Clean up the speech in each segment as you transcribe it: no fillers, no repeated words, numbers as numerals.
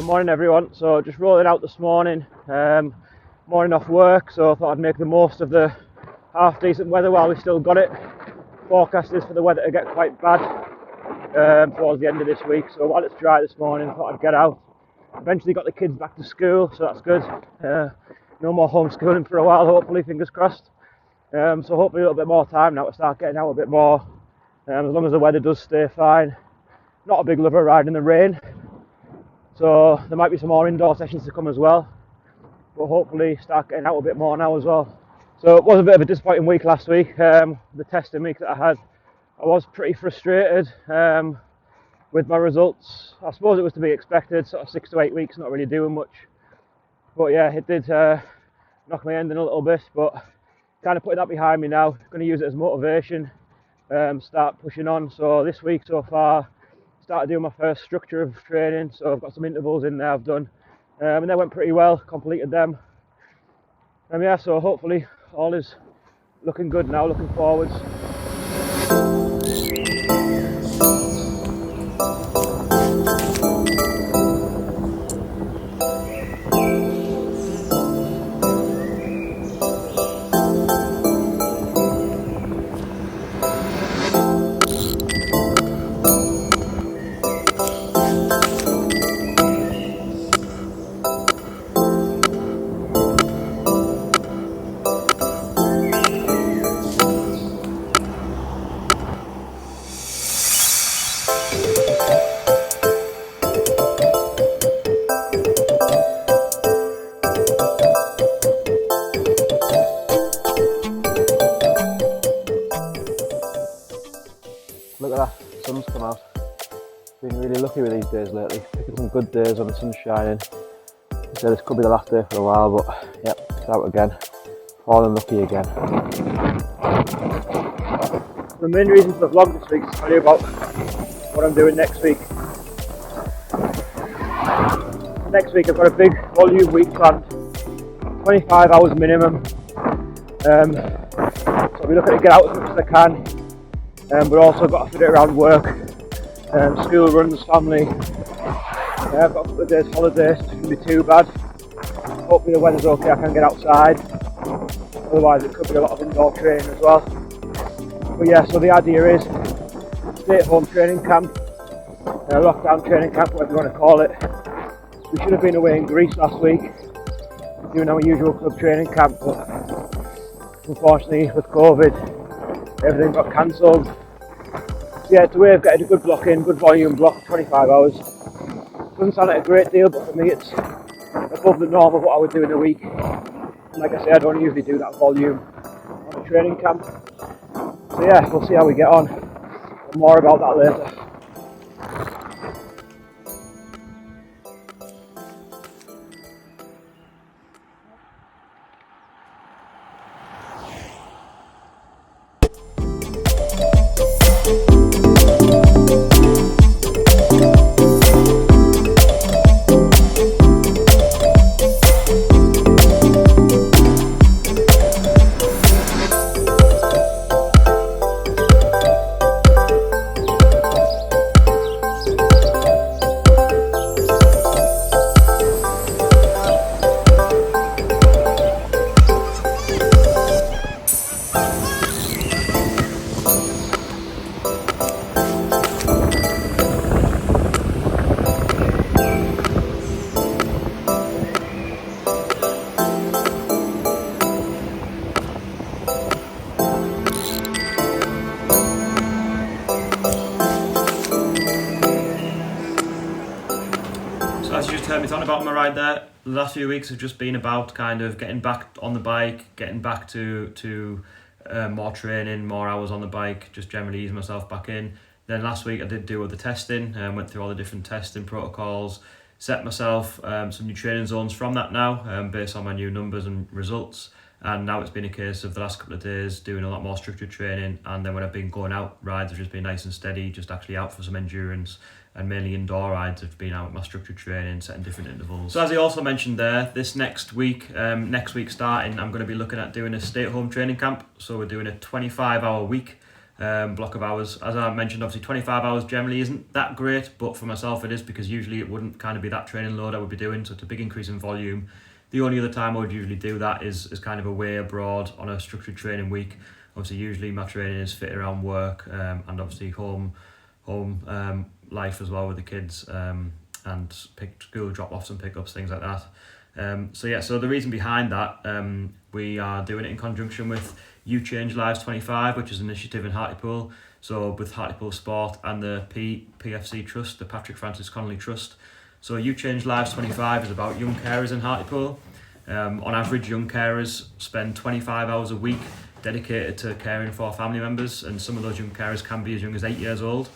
Morning everyone. So just rolling out this morning, morning off work, so I thought I'd make the most of the half decent weather while we still got it. Forecast is for the weather to get quite bad towards the end of this week, so while it's dry this morning I thought I'd get out. Eventually got the kids back to school, so that's good. No more homeschooling for a while, hopefully, fingers crossed. So hopefully a little bit more time now to start getting out a bit more, as long as the weather does stay fine. Not a big lover of riding in the rain, so there might be some more indoor sessions to come as well, but hopefully start getting out a bit more now as well. So it was a bit of a disappointing week last week, the testing week that I had. I was pretty frustrated with my results. I suppose it was to be expected, sort of 6 to 8 weeks not really doing much, but yeah, it did knock my end in a little bit, but kind of putting that behind me now. Going to use it as motivation, start pushing on. So this week so far started doing my first structure of training, so I've got some intervals in there I've done, and they went pretty well, completed them, and yeah, so hopefully all is looking good now, looking forwards. Look at that, the sun's come out. Been really lucky with these days lately, picking some good days when the sun's shining. I said this could be the last day for a while, but yep, it's out again. Falling lucky again. The main reason for the vlog this week is to tell you about what I'm doing next week. Next week I've got a big volume week planned, 25 hours minimum. So I'll be looking to get out as much as I can. But also got to fit it around work, school runs, family. I've got a couple of days holiday, so it shouldn't be too bad. Hopefully the weather's okay, I can get outside. Otherwise it could be a lot of indoor training as well. But yeah, so the idea is stay at home training camp, lockdown training camp, whatever you want to call it. We should have been away in Greece last week, doing our usual club training camp, but unfortunately with COVID, everything got cancelled. So yeah, it's a way of getting a good block in, good volume block, 25 hours. Doesn't sound like a great deal, but for me it's above the norm of what I would do in a week. And like I say, I don't usually do that volume on a training camp. So yeah, we'll see how we get on. More about that later. As you just heard me talking about my ride there, the last few weeks have just been about kind of getting back on the bike, getting back to more training, more hours on the bike, just generally easing myself back in. Then last week I did do all the testing, went through all the different testing protocols, set myself some new training zones from that now, based on my new numbers and results. And now it's been a case of the last couple of days doing a lot more structured training, and then when I've been going out, rides have just been nice and steady, just actually out for some endurance, and mainly indoor rides have been out with my structured training, setting different intervals. So as I also mentioned there, this next week starting, I'm going to be looking at doing a stay-at-home training camp. So we're doing a 25-hour week, block of hours. As I mentioned, obviously 25 hours generally isn't that great, but for myself it is, because usually it wouldn't kind of be that training load I would be doing, so it's a big increase in volume. The only other time I would usually do that is kind of away abroad on a structured training week. Obviously usually my training is fit around work, and obviously home life as well with the kids, and school drop-offs and pick-ups, things like that. So the reason behind that, we are doing it in conjunction with You Change Lives 25, which is an initiative in Hartlepool. So with Hartlepool Sport and the PFC Trust, the Patrick Francis Connolly Trust. So You Change Lives 25 is about young carers in Hartlepool. On average, young carers spend 25 hours a week dedicated to caring for family members, and some of those young carers can be as young as 8 years old.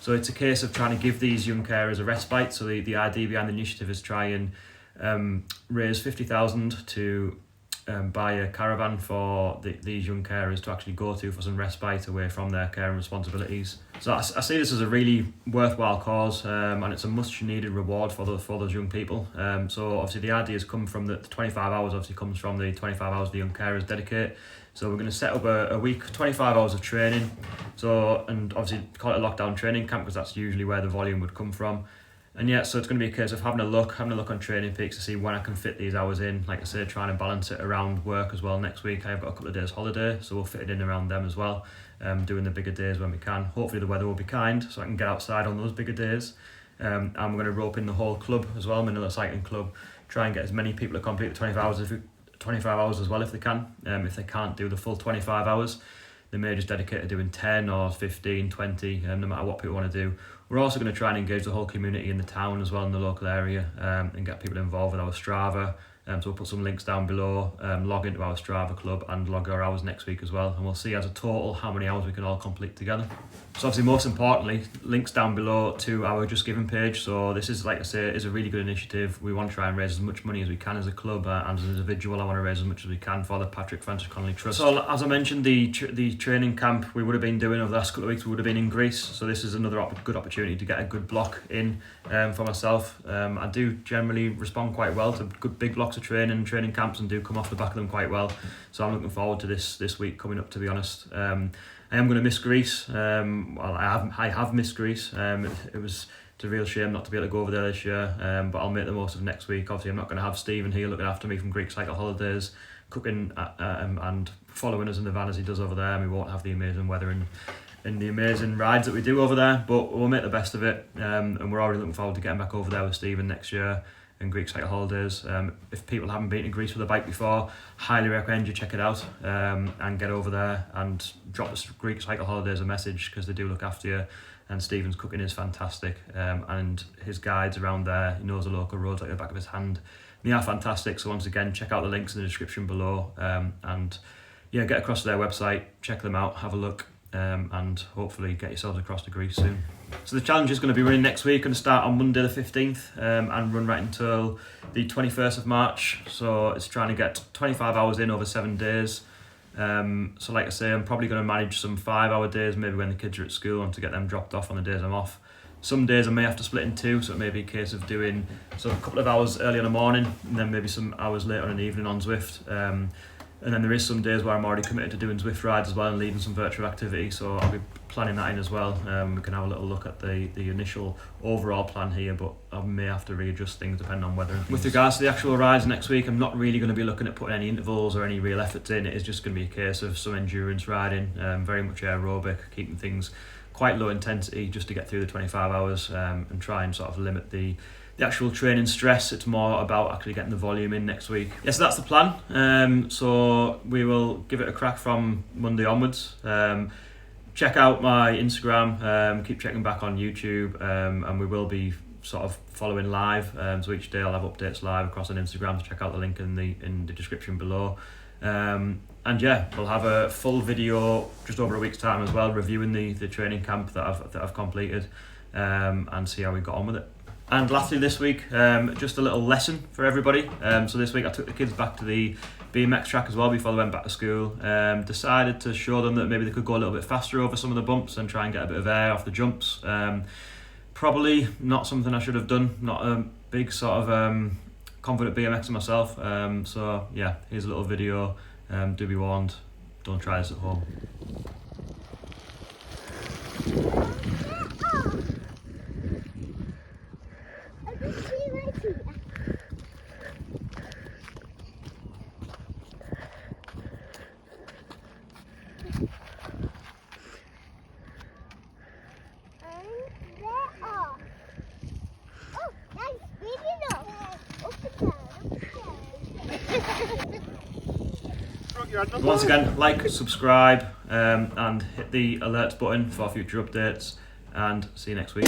So it's a case of trying to give these young carers a respite. So the idea behind the initiative is try and raise 50,000 to buy a caravan for these young carers to actually go to for some respite away from their care and responsibilities. So I see this as a really worthwhile cause, and it's a much needed reward for those young people. So obviously the idea has come from the 25 hours, obviously comes from the 25 hours the young carers dedicate. So we're going to set up a week, 25 hours of training. So, and obviously call it a lockdown training camp, because that's usually where the volume would come from. And yeah, so it's going to be a case of having a look on Training Peaks to see when I can fit these hours in. Like I said, trying to balance it around work as well. Next week I've got a couple of days holiday, so we'll fit it in around them as well. Doing the bigger days when we can. Hopefully the weather will be kind, so I can get outside on those bigger days. And we're going to rope in the whole club as well, Manila Cycling Club. Try and get as many people to complete the 25 hours as well if they can. If they can't do the full 25 hours, they may just dedicate to doing 10 or 15, 20, no matter what people want to do. We're also going to try and engage the whole community in the town as well, in the local area, and get people involved with our Strava. So we'll put some links down below, log into our Strava club and log our hours next week as well, and we'll see as a total how many hours we can all complete together. So obviously most importantly, links down below to our Just Giving page. So this is, like I say, is a really good initiative. We want to try and raise as much money as we can as a club, and as an individual I want to raise as much as we can for the Patrick Francis Connolly Trust. So as I mentioned, the training camp we would have been doing over the last couple of weeks, we would have been in Greece, so this is another good opportunity to get a good block in for myself. I do generally respond quite well to good big blocks of training camps, and do come off the back of them quite well. So I'm looking forward to this week coming up, to be honest. I am going to miss Greece. Well, I have missed Greece. It was a real shame not to be able to go over there this year, but I'll make the most of next week. Obviously I'm not going to have Stephen here looking after me from Greek Cycle Holidays, cooking and following us in the van as he does over there, and we won't have the amazing weather and the amazing rides that we do over there, but we'll make the best of it, and we're already looking forward to getting back over there with Stephen next year in Greek Cycle Holidays. If people haven't been to Greece with a bike before, highly recommend you check it out, and get over there and drop the Greek Cycle Holidays a message, because they do look after you, and Stephen's cooking is fantastic, and his guides around there, he knows the local roads like the back of his hand. They are fantastic, so once again check out the links in the description below, and yeah, get across to their website, check them out, have a look, and hopefully get yourselves across to Greece soon. So the challenge is going to be running next week, going to start on Monday the 15th, and run right until the 21st of March. So it's trying to get 25 hours in over 7 days. So like I say, I'm probably going to manage some 5-hour days, maybe when the kids are at school, and to get them dropped off on the days I'm off. Some days I may have to split in two, so it may be a case of doing a couple of hours early in the morning, and then maybe some hours later in the evening on Zwift. And then there is some days where I'm already committed to doing Zwift rides as well, and leading some virtual activity, so I'll be planning that in as well. We can have a little look at the initial overall plan here, but I may have to readjust things depending on weather and things. With regards to the actual rides next week, I'm not really going to be looking at putting any intervals or any real efforts in. It is just going to be a case of some endurance riding, very much aerobic, keeping things quite low intensity just to get through the 25 hours, and try and sort of limit the actual training stress. It's more about actually getting the volume in next week. Yes, so that's the plan. So we will give it a crack from Monday onwards. Check out my Instagram, keep checking back on YouTube, and we will be sort of following live. So each day I'll have updates live across on Instagram, so check out the link in the description below. And yeah, we'll have a full video just over a week's time as well, reviewing the training camp that I've completed, and see how we got on with it. And lastly this week, just a little lesson for everybody. So this week I took the kids back to the BMX track as well before they went back to school. Decided to show them that maybe they could go a little bit faster over some of the bumps and try and get a bit of air off the jumps. Probably not something I should have done, not a big sort of confident BMXer myself. So yeah, here's a little video. Do be warned, don't try this at home. Once again, like, subscribe, and hit the alerts button for future updates, and see you next week.